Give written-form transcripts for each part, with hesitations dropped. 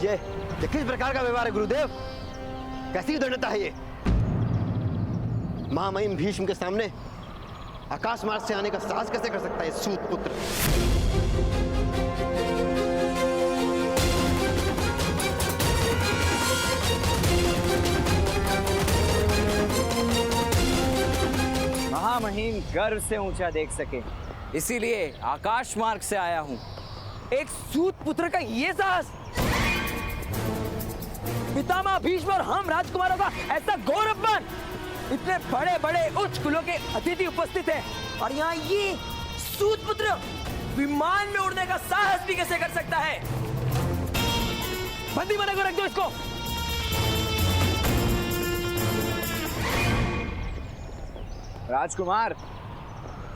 ये किस प्रकार का व्यवहार है गुरुदेव? कैसी दृढ़ता है ये? महामहिम भीष्म के सामने आकाश मार्ग से आने का साहस कैसे कर सकता है सूत पुत्र? महामहिम गर्व से ऊंचा देख सके, इसीलिए आकाश मार्ग से आया हूं। एक सूत पुत्र का ये साहस! पितामह भीष्म और हम राजकुमारों का ऐसा घोर अपमान! इतने बड़े बड़े उच्च कुलों के अतिथि उपस्थित हैं और यहाँ ये सूत पुत्र विमान में उड़ने का साहस भी कैसे कर सकता है? बंदी बना कर रख दो इसको। राजकुमार,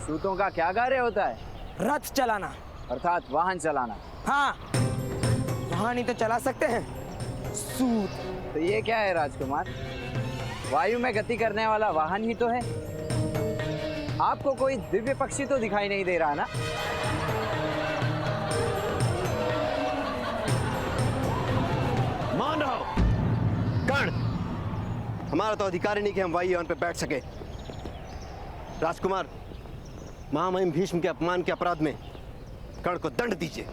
सूतों का क्या कार्य होता है? रथ चलाना, अर्थात वाहन चलाना। हाँ, वाहन ही तो चला सकते हैं सूत। तो ये क्या है राजकुमार? वायु में गति करने वाला वाहन ही तो है। आपको कोई दिव्य पक्षी तो दिखाई नहीं दे रहा ना? मान रहो कर्ण, हमारा तो अधिकार ही नहीं कि हम वायुयान पे बैठ सके। राजकुमार, महामहिम भीष्म के अपमान के अपराध में कर्ण को दंड दीजिए।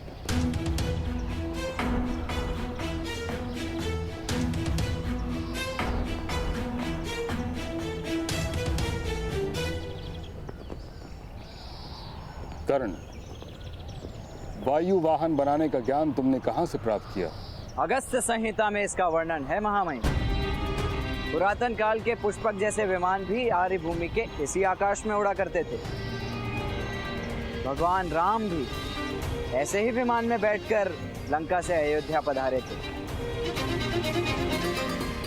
कर्ण, वायु वाहन बनाने का ज्ञान तुमने कहां से प्राप्त किया? अगस्त्य संहिता में इसका वर्णन है महामहिम। पुरातन काल के पुष्पक जैसे विमान भी आर्य भूमि के इसी आकाश में उड़ा करते थे। भगवान राम भी ऐसे ही विमान में बैठकर लंका से अयोध्या पधारे थे।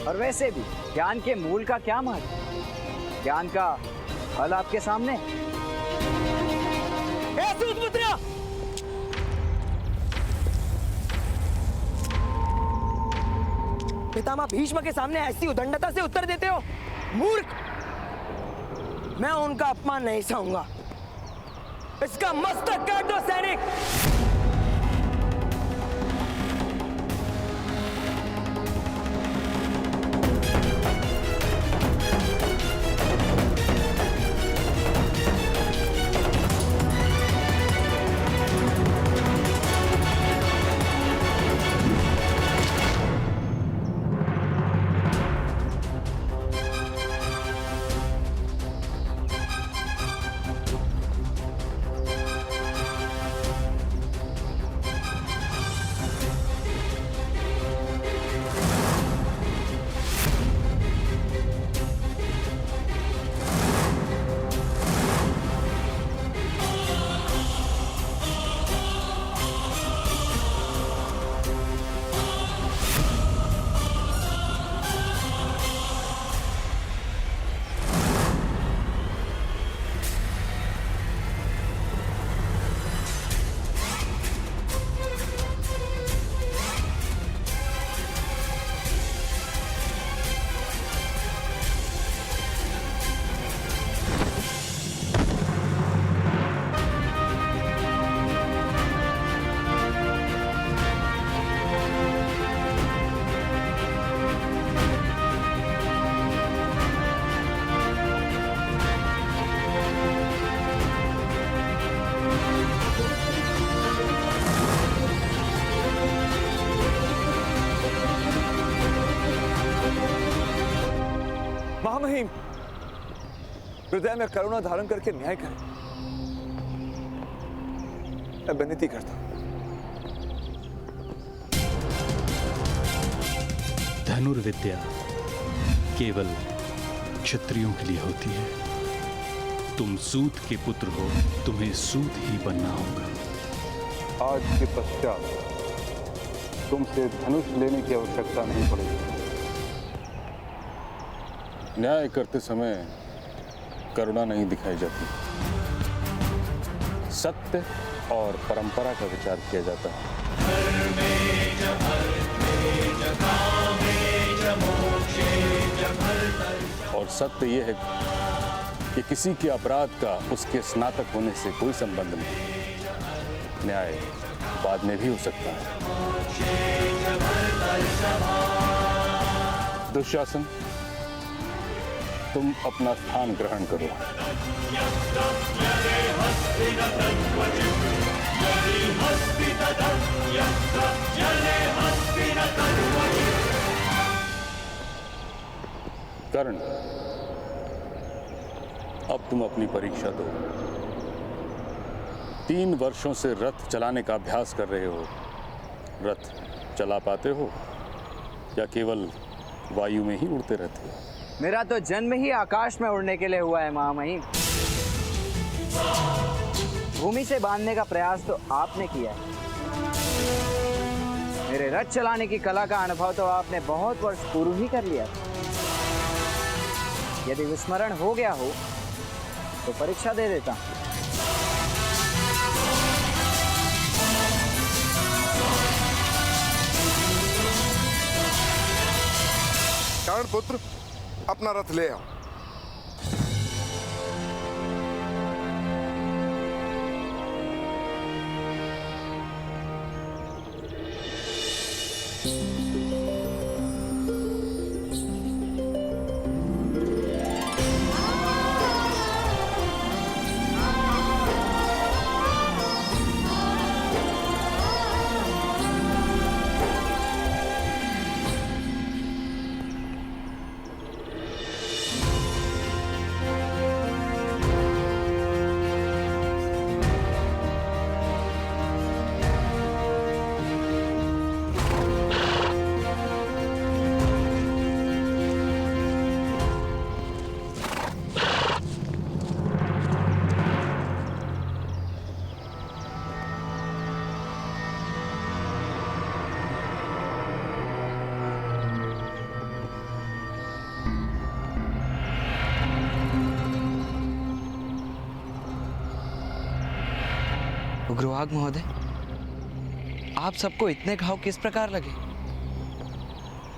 और वैसे भी ज्ञान के मूल का क्या महत्व? ज्ञान का फल आपके सामने। पितामह भीष्म के सामने ऐसी उदंडता से उत्तर देते हो? मूर्ख! मैं उनका अपमान नहीं सहूंगा। इसका मस्तक काट दो सैनिक! महामहिम, हृदय में करुणा धारण करके न्याय करें। मैं विनती करता हूं, धनुर्विद्या केवल क्षत्रियों के लिए होती है। तुम सूत के पुत्र हो, तुम्हें सूत ही बनना होगा। आज के पश्चात तुमसे धनुष लेने की आवश्यकता नहीं पड़ेगी। न्याय करते समय करुणा नहीं दिखाई जाती, सत्य और परंपरा का विचार किया जाता है। और सत्य यह है कि किसी के अपराध का उसके स्नातक होने से कोई संबंध नहीं। न्याय बाद में भी हो सकता है। दुशासन, तुम अपना स्थान ग्रहण करो। कर्ण, अब तुम अपनी परीक्षा दो। 3 वर्षों से रथ चलाने का अभ्यास कर रहे हो। रथ चला पाते हो या केवल वायु में ही उड़ते रहते हो? मेरा तो जन्म ही आकाश में उड़ने के लिए हुआ है महामहिम। भूमि से बांधने का प्रयास तो आपने किया है। मेरे रथ चलाने की कला का अनुभव तो आपने बहुत वर्ष पूर्व ही कर लिया। यदि विस्मरण हो गया हो तो परीक्षा दे देता हूं। कर्ण पुत्र, अपना रथ ले आओ। उग्रवाद महोदय, आप सबको इतने घाव किस प्रकार लगे?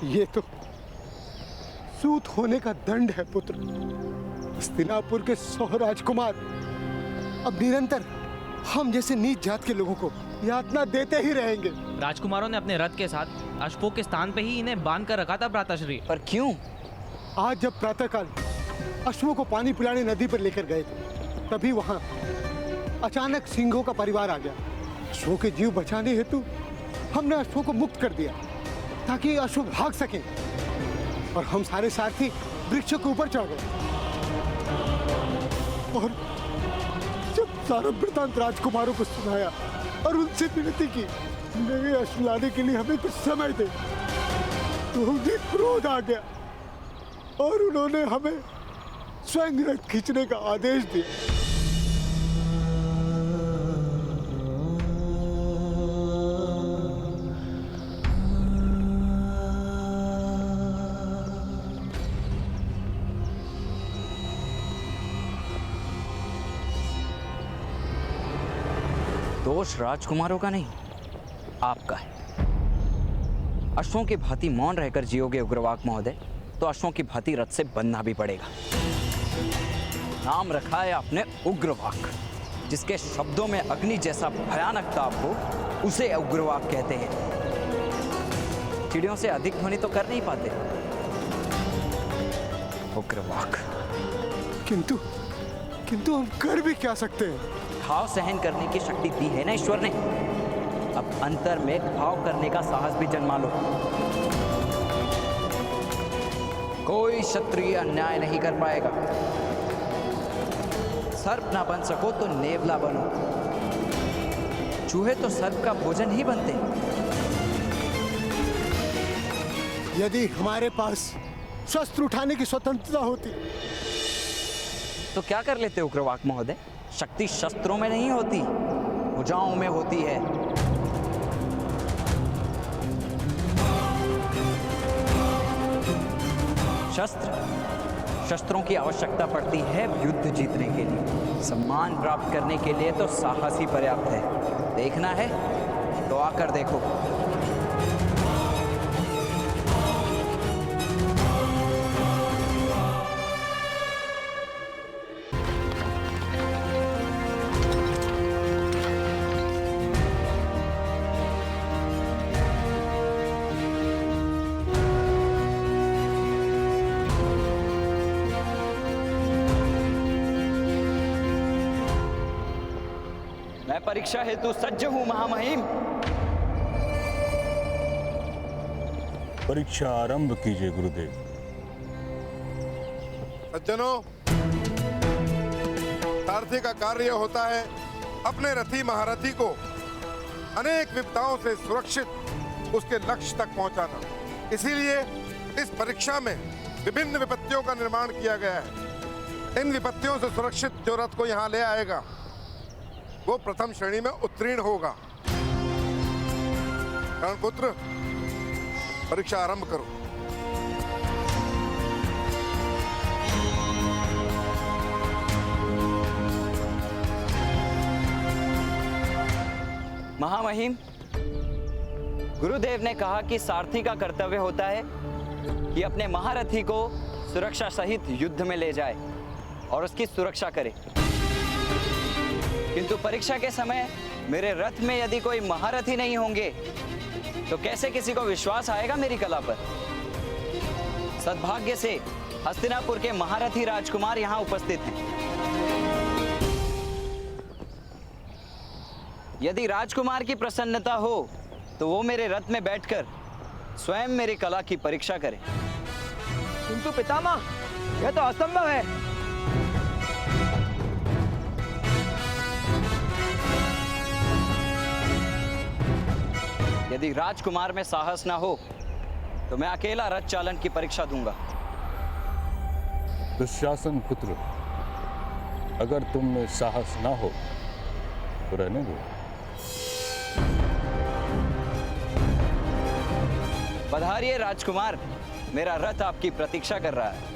ये तो सूत होने का दंड है पुत्र। हस्तिनापुर के 100 राजकुमार अब निरंतर हम जैसे नीच जात के लोगों को यातना देते ही रहेंगे। राजकुमारों ने अपने रथ के साथ अश्वों के स्थान पे ही इन्हें बांध कर रखा था भ्राताश्री। पर क्यों? आज जब प्रातःकाल अश्वों को पानी पिलाने नदी पर लेकर गए थे, तभी वहां अचानक सिंहों का परिवार आ गया। अश्वों के जीव बचाने हेतु हमने अश्वों को मुक्त कर दिया ताकि अश्व भाग सकें, और हम सारे सारथी वृक्षों के ऊपर चढ़ गए। और जब सारा वृतांत राजकुमारों को सुनाया और उनसे विनती की नए अश्व लाने के लिए हमें कुछ समय दे, तो उन्हें क्रोध आ गया और उन्होंने हमें स्वयं रथ खींचने का आदेश दिया। दोष राजकुमारों का नहीं, आपका है। अश्वों की भांति मौन रहकर जियोगे उग्रवाक महोदय, तो अश्वों की भांति रथ से बनना भी पड़ेगा। नाम रखा है आपने उग्रवाक, जिसके शब्दों में अग्नि जैसा भयानक ताप हो, उसे उग्रवाक कहते हैं। चिड़ियों से अधिक ध्वनि तो कर नहीं पाते। उग्रवाक। किंतु हम कर भी क्या सकते हैं? घाव सहन करने की शक्ति दी है ना ईश्वर ने। अब अंतर में घाव करने का साहस भी जन्मा लो। कोई क्षत्रिय अन्याय नहीं कर पाएगा। सर्प ना बन सको तो नेवला बनो। चूहे तो सर्प का भोजन ही बनते हैं। यदि हमारे पास शस्त्र उठाने की स्वतंत्रता होती तो क्या कर लेते उग्रवाक महोदय? शक्ति शस्त्रों में नहीं होती, भुजाओं में होती है। शस्त्रों की आवश्यकता पड़ती है युद्ध जीतने के लिए। सम्मान प्राप्त करने के लिए तो साहस ही पर्याप्त है। देखना है तो आकर देखो। मैं परीक्षा हेतु सज्ज हूं महामहिम। परीक्षा आरंभ कीजिए गुरुदेव। सज्जनों, सारथी का कार्य होता है अपने रथी महारथी को अनेक विपदाओं से सुरक्षित उसके लक्ष्य तक पहुंचाना। इसीलिए इस परीक्षा में विभिन्न विपत्तियों का निर्माण किया गया है। इन विपत्तियों से सुरक्षित जो रथ को यहाँ ले आएगा वो प्रथम श्रेणी में उत्तीर्ण होगा। कर्णपुत्र, परीक्षा आरंभ करो। महामहिम, गुरुदेव ने कहा कि सारथी का कर्तव्य होता है कि अपने महारथी को सुरक्षा सहित युद्ध में ले जाए और उसकी सुरक्षा करे। किंतु परीक्षा के समय मेरे रथ में यदि कोई महारथी नहीं होंगे तो कैसे किसी को विश्वास आएगा मेरी कला पर? सद्भाग्य से हस्तिनापुर के महारथी राजकुमार यहाँ उपस्थित हैं। यदि राजकुमार की प्रसन्नता हो तो वो मेरे रथ में बैठकर स्वयं मेरी कला की परीक्षा करें। किंतु पितामह, यह तो असंभव है। यदि राजकुमार में साहस ना हो तो मैं अकेला रथ चालन की परीक्षा दूंगा। दुशासन पुत्र, अगर तुम में साहस ना हो तो रहने दो। पधारिए राजकुमार, मेरा रथ आपकी प्रतीक्षा कर रहा है।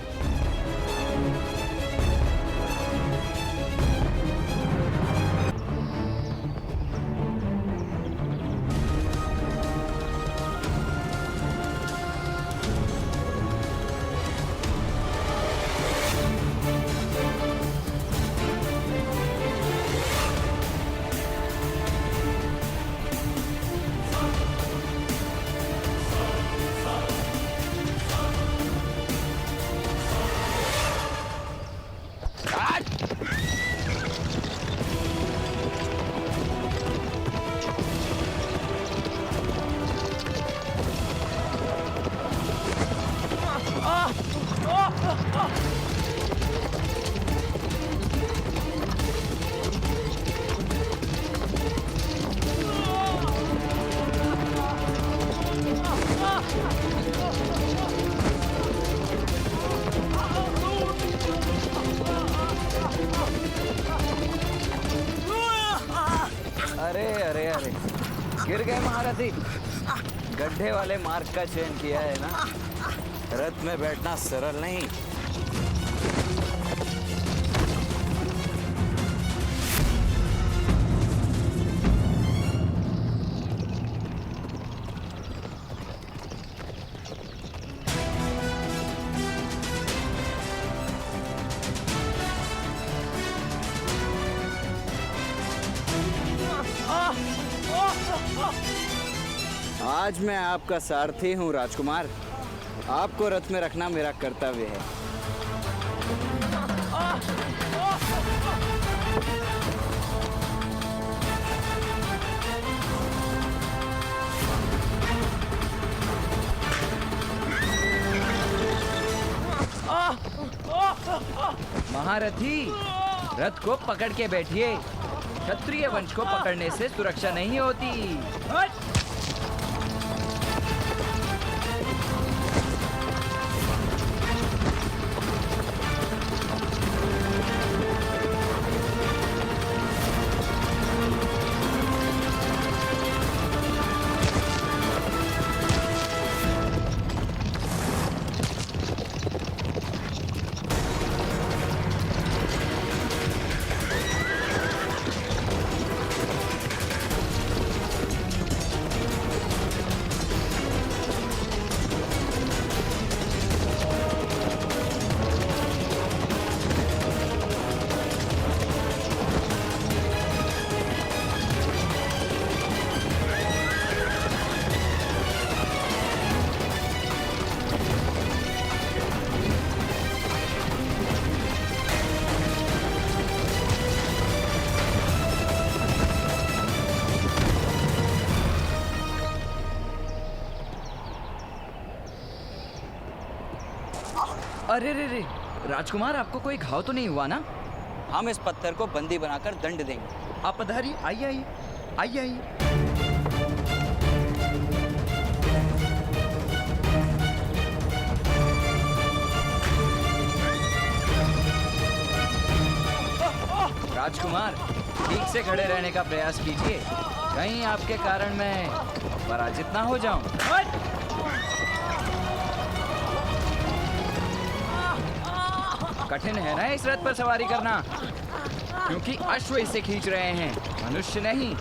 अरे गिर गए महारथी। गड्ढे वाले मार्ग का चयन किया है ना, रथ में बैठना सरल नहीं। आज मैं आपका सारथी हूँ राजकुमार। आपको रथ में रखना मेरा कर्तव्य है। महारथी, रथ को पकड़ के बैठिए। क्षत्रिय वंश को पकड़ने से सुरक्षा नहीं होती। अरे रे रे, राजकुमार आपको कोई घाव तो नहीं हुआ ना? हम इस पत्थर को बंदी बनाकर दंड देंगे। आप पधारिए, आइए आइए आइए आइए। राजकुमार, ठीक से खड़े रहने का प्रयास कीजिए, कहीं आपके कारण मैं पराजित ना हो जाऊं। कठिन है ना इस रथ पर सवारी करना, क्योंकि अश्व इसे खींच रहे हैं, मनुष्य नहीं।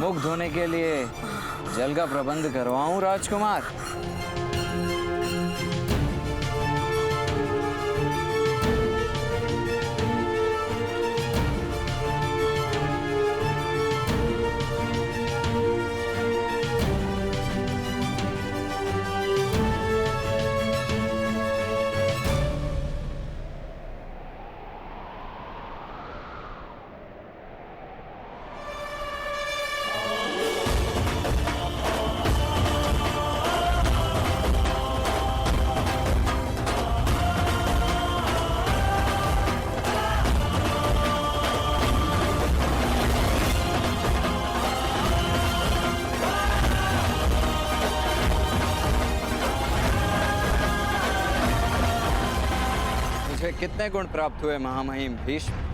मुख धोने के लिए जल का प्रबंध करवाऊं राजकुमार? कितने गुण प्राप्त हुए महामहिम भीष्म?